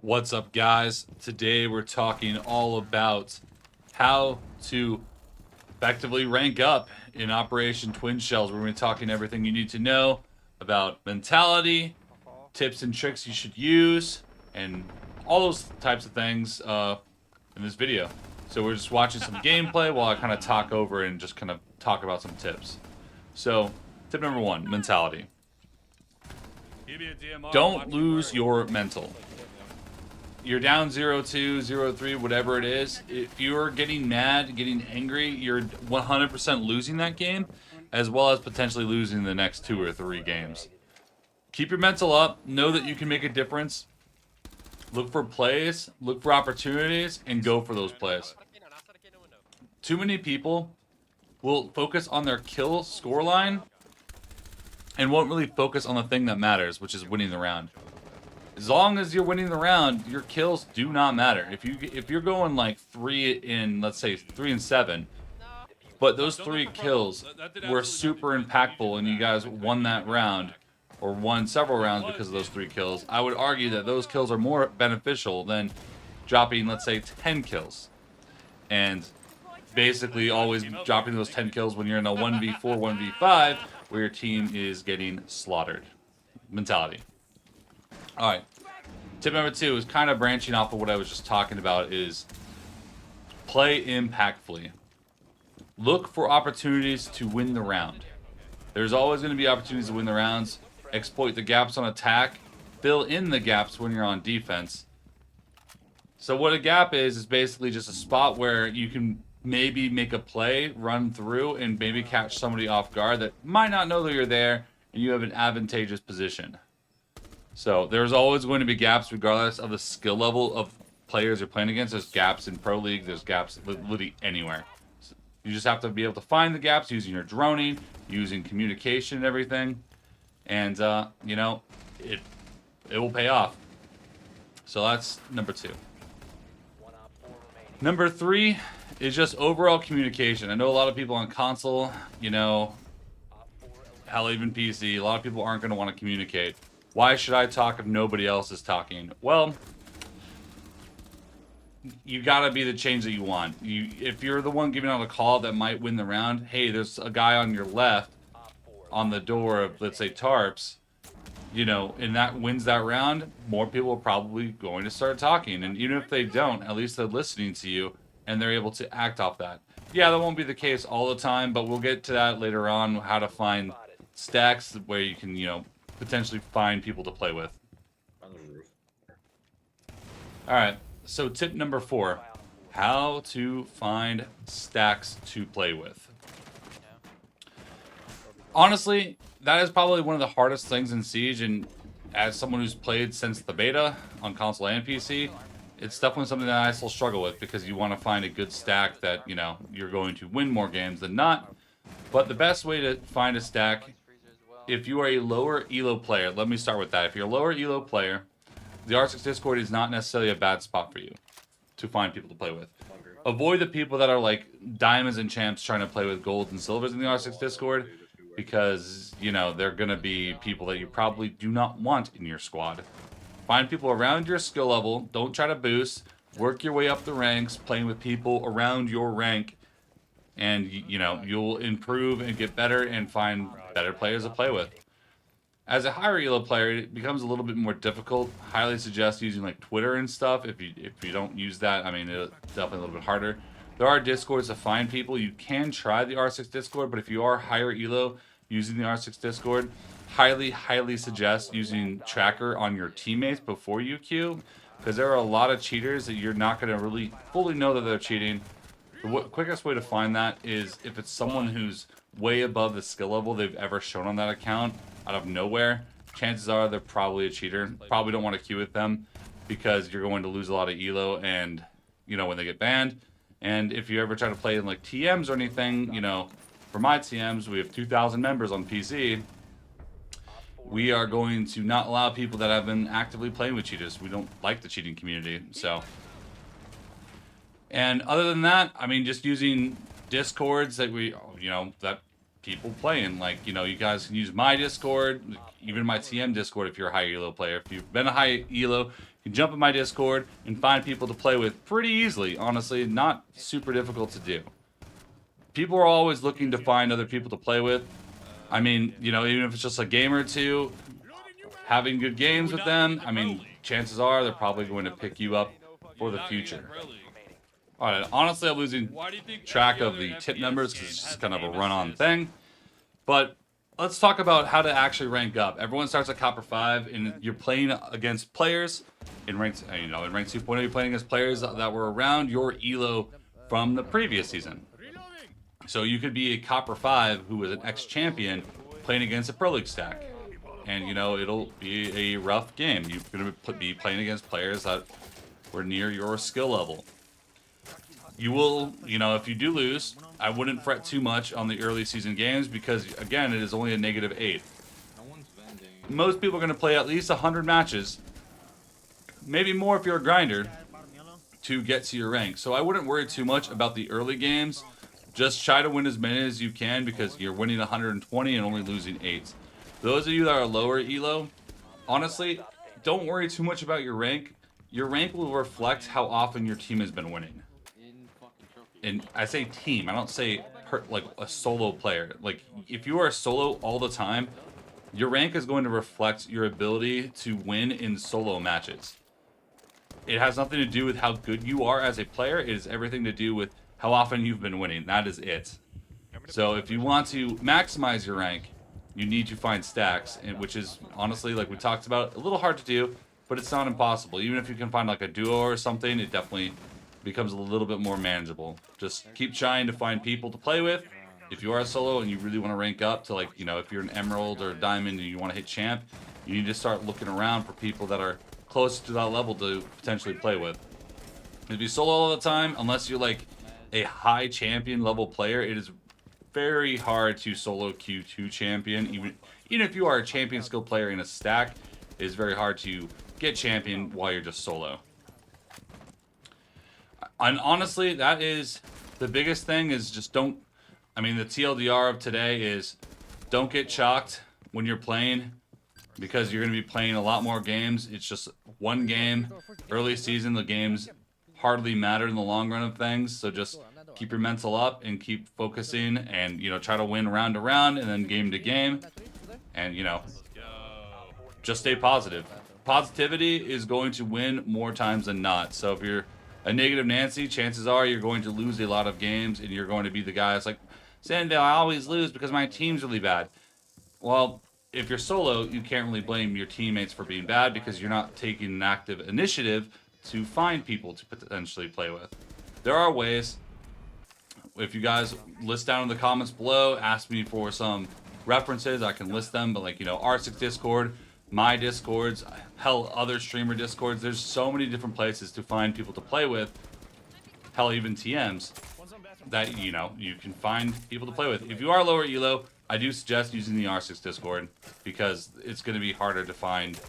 What's up, guys? Today we're talking all about how to effectively rank up in Operation Twin Shells. We're going to be talking everything you need to know about mentality, tips and tricks you should use, and all those types of things in this video. So we're just watching some gameplay while I kind of talk over and just kind of talk about some tips. So, tip number one, mentality. Don't lose your mental. You're down 0-2, 0-3, whatever it is. If you're getting mad, getting angry, you're 100% losing that game, as well as potentially losing the next 2 or 3 games. Keep your mental up. Know that you can make a difference. Look for plays, look for opportunities, and go for those plays. Too many people will focus on their kill scoreline and won't really focus on the thing that matters, which is winning the round. As long as you're winning the round, your kills do not matter. If you're going like 3 and 7, but those 3 kills were super impactful and you guys won that round or won several rounds because of those 3 kills, I would argue that those kills are more beneficial than dropping, let's say, 10 kills. And basically always dropping those 10 kills when you're in a 1v4, 1v5 where your team is getting slaughtered. Mentality. All right. Tip number 2 is kind of branching off of what I was just talking about is play impactfully. Look for opportunities to win the round. There's always going to be opportunities to win the rounds. Exploit the gaps on attack. Fill in the gaps when you're on defense. So what a gap is basically just a spot where you can maybe make a play, run through, and maybe catch somebody off guard that might not know that you're there, and you have an advantageous position. So there's always going to be gaps regardless of the skill level of players you're playing against. There's gaps in Pro League. There's gaps literally anywhere. So you just have to be able to find the gaps using your droning, using communication and everything. And, you know, it will pay off. So that's number 2. Number 3 is just overall communication. I know a lot of people on console, you know, hell, even PC, a lot of people aren't going to want to communicate. Why should I talk if nobody else is talking? Well, you gotta be the change that you want. If you're the one giving out a call that might win the round, hey, there's a guy on your left on the door of, let's say, tarps, you know, and that wins that round, more people are probably going to start talking. And even if they don't, at least they're listening to you and they're able to act off that. Yeah, that won't be the case all the time, but we'll get to that later on, how to find stacks where you can, you know, potentially find people to play with. Alright, so tip number 4. How to find stacks to play with. Honestly, that is probably one of the hardest things in Siege, and as someone who's played since the beta on console and PC, it's definitely something that I still struggle with because you want to find a good stack that, you know, you're going to win more games than not. But the best way to find a stack, if you are a lower elo player, let me start with that. If you're a lower elo player, the R6 Discord is not necessarily a bad spot for you to find people to play with. Avoid the people that are like diamonds and champs trying to play with golds and silvers in the R6 Discord because, you know, they're going to be people that you probably do not want in your squad. Find people around your skill level. Don't try to boost. Work your way up the ranks, playing with people around your rank, and, you know, you'll improve and get better and find better players to play with. As a higher elo player, it becomes a little bit more difficult. Highly suggest using like Twitter and stuff. If you don't use that, I mean, it's definitely a little bit harder. There are Discords to find people. You can try the R6 Discord, but if you are higher elo using the R6 Discord, highly suggest using Tracker on your teammates before you queue, because there are a lot of cheaters that you're not going to really fully know that they're cheating. The quickest way to find that is if it's someone who's way above the skill level they've ever shown on that account out of nowhere, chances are they're probably a cheater. Probably don't want to queue with them because you're going to lose a lot of elo and, you know, when they get banned. And if you ever try to play in like TMs or anything, you know, for my TMs, we have 2,000 members on PC. We are going to not allow people that have been actively playing with cheaters. We don't like the cheating community, so. And other than that, I mean, just using Discords that we, you know, that people playing. Like, you know, you guys can use my Discord, even my TM Discord if you're a high elo player. If you've been a high elo, you You can jump in my Discord and find people to play with pretty easily. Honestly, not super difficult to do. People are always looking to find other people to play with. I mean, you know, even if it's just a game or two, having good games with them, I mean, chances are they're probably going to pick you up for the future. All right, honestly, I'm losing track of the tip numbers because it's just kind of a run-on thing. But let's talk about how to actually rank up. Everyone starts at Copper 5, and you're playing against players in rank, in rank 2.0. You're playing against players that were around your elo from the previous season. So you could be a Copper 5 who was an ex-champion playing against a Pro League stack. And, you know, it'll be a rough game. You're going to be playing against players that were near your skill level. You will, you know, if you do lose, I wouldn't fret too much on the early season games because, again, it is only a -8. Most people are going to play at least 100 matches, maybe more if you're a grinder, to get to your rank. So I wouldn't worry too much about the early games. Just try to win as many as you can because you're winning 120 and only losing 8. Those of you that are lower elo, honestly, don't worry too much about your rank. Your rank will reflect how often your team has been winning. And I say team, I don't say like a solo player. Like, if you are a solo all the time, your rank is going to reflect your ability to win in solo matches. It has nothing to do with how good you are as a player. It is everything to do with how often you've been winning. That is it. So if you want to maximize your rank, you need to find stacks, which is, honestly, like we talked about, a little hard to do, but it's not impossible. Even if you can find like a duo or something, it definitely becomes a little bit more manageable. Just keep trying to find people to play with. If you are a solo and you really want to rank up to, like, you know, if you're an emerald or a diamond and you want to hit champ, you need to start looking around for people that are close to that level to potentially play with. If you solo all the time, unless you're like a high champion level player, it is very hard to solo Q2 champion. Even if you are a champion skill player in a stack, it is very hard to get champion while you're just solo. And honestly, that is the biggest thing, is just don't, I mean, the TLDR of today is don't get chalked when you're playing, because you're going to be playing a lot more games. It's just one game. Early season, the games hardly matter in the long run of things. So just keep your mental up and keep focusing and, you know, try to win round to round and then game to game. And, you know, just stay positive. Positivity is going to win more times than not. So if you're a negative Nancy, chances are you're going to lose a lot of games, and you're going to be the guy that's like, SenVale, I always lose because my team's really bad. Well, if you're solo, you can't really blame your teammates for being bad because you're not taking an active initiative to find people to potentially play with. There are ways. If you guys list down in the comments below, ask me for some references, I can list them. But, like, you know, R6 Discord, my Discords, hell, other streamer Discords. There's so many different places to find people to play with. Hell, even TMs that, you know, you can find people to play with. If you are lower elo, I do suggest using the R6 Discord because it's going to be harder to find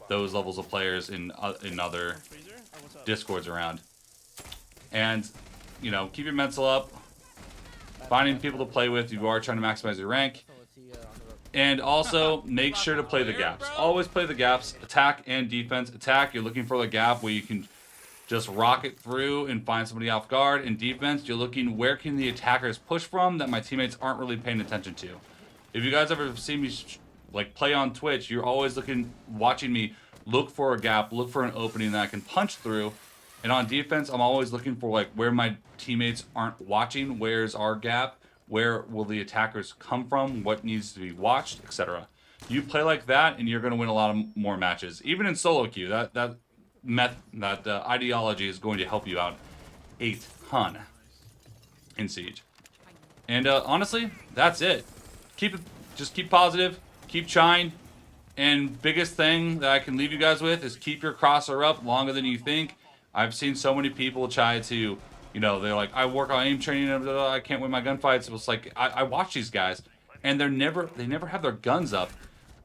those levels of players in other Discords around. And, you know, keep your mental up. Finding people to play with. You are trying to maximize your rank. And also, make sure to play the gaps. Always play the gaps. Attack and defense. Attack, you're looking for the gap where you can just rocket through and find somebody off guard. In defense, you're looking where can the attackers push from that my teammates aren't really paying attention to. If you guys ever see me like play on Twitch, you're always watching me look for a gap, look for an opening that I can punch through. And on defense, I'm always looking for like where my teammates aren't watching. Where's our gap? Where will the attackers come from? What needs to be watched, etc. You play like that, and you're going to win a lot of more matches. Even in solo queue, that ideology is going to help you out a ton in Siege. And honestly, that's it. Just keep positive, keep trying, and biggest thing that I can leave you guys with is keep your crosser up longer than you think. I've seen so many people try to, you know, they're like, I work on aim training, and I can't win my gunfights. It's like, I watch these guys, and they never have their guns up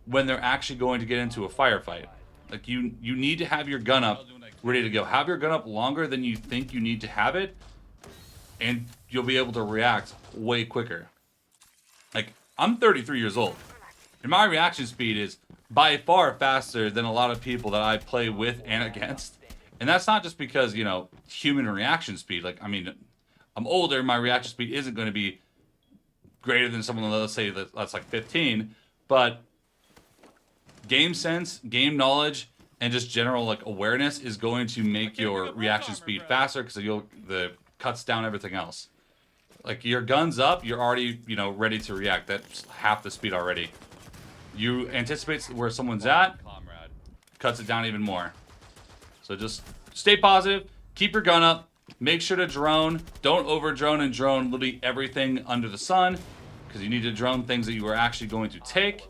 when they're actually going to get into a firefight. Like, you need to have your gun up, ready to go. Have your gun up longer than you think you need to have it, and you'll be able to react way quicker. Like, I'm 33 years old. And my reaction speed is by far faster than a lot of people that I play with and against. And that's not just because, you know, human reaction speed. Like, I mean, I'm older, my reaction speed isn't going to be greater than someone, let's say, that's like 15. But game sense, game knowledge, and just general like awareness is going to make your reaction speed faster because the cuts down everything else. Like your gun's up, you're already, you know, ready to react. That's half the speed already. You anticipate where someone's at, cuts it down even more. So just stay positive, keep your gun up, make sure to drone. Don't over drone and drone literally everything under the sun because you need to drone things that you are actually going to take.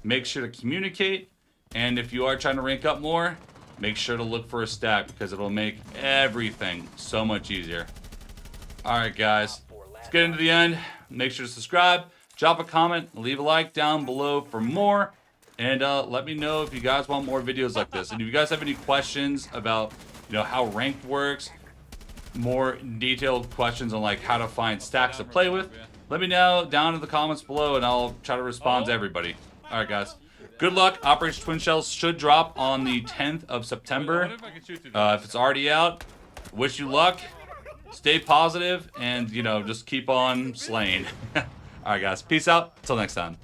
Make sure to communicate. And if you are trying to rank up more, make sure to look for a stack because it'll make everything so much easier. Alright guys, let's get into the end. Make sure to subscribe, drop a comment, leave a like down below for more. And let me know if you guys want more videos like this. And if you guys have any questions about, you know, how ranked works, more detailed questions on like how to find stacks to play with, let me know down in the comments below and I'll try to respond to everybody. Alright guys, good luck. Operation Twin Shells should drop on the 10th of September. If it's already out, wish you luck. Stay positive and, you know, just keep on slaying. Alright guys, peace out. Till next time.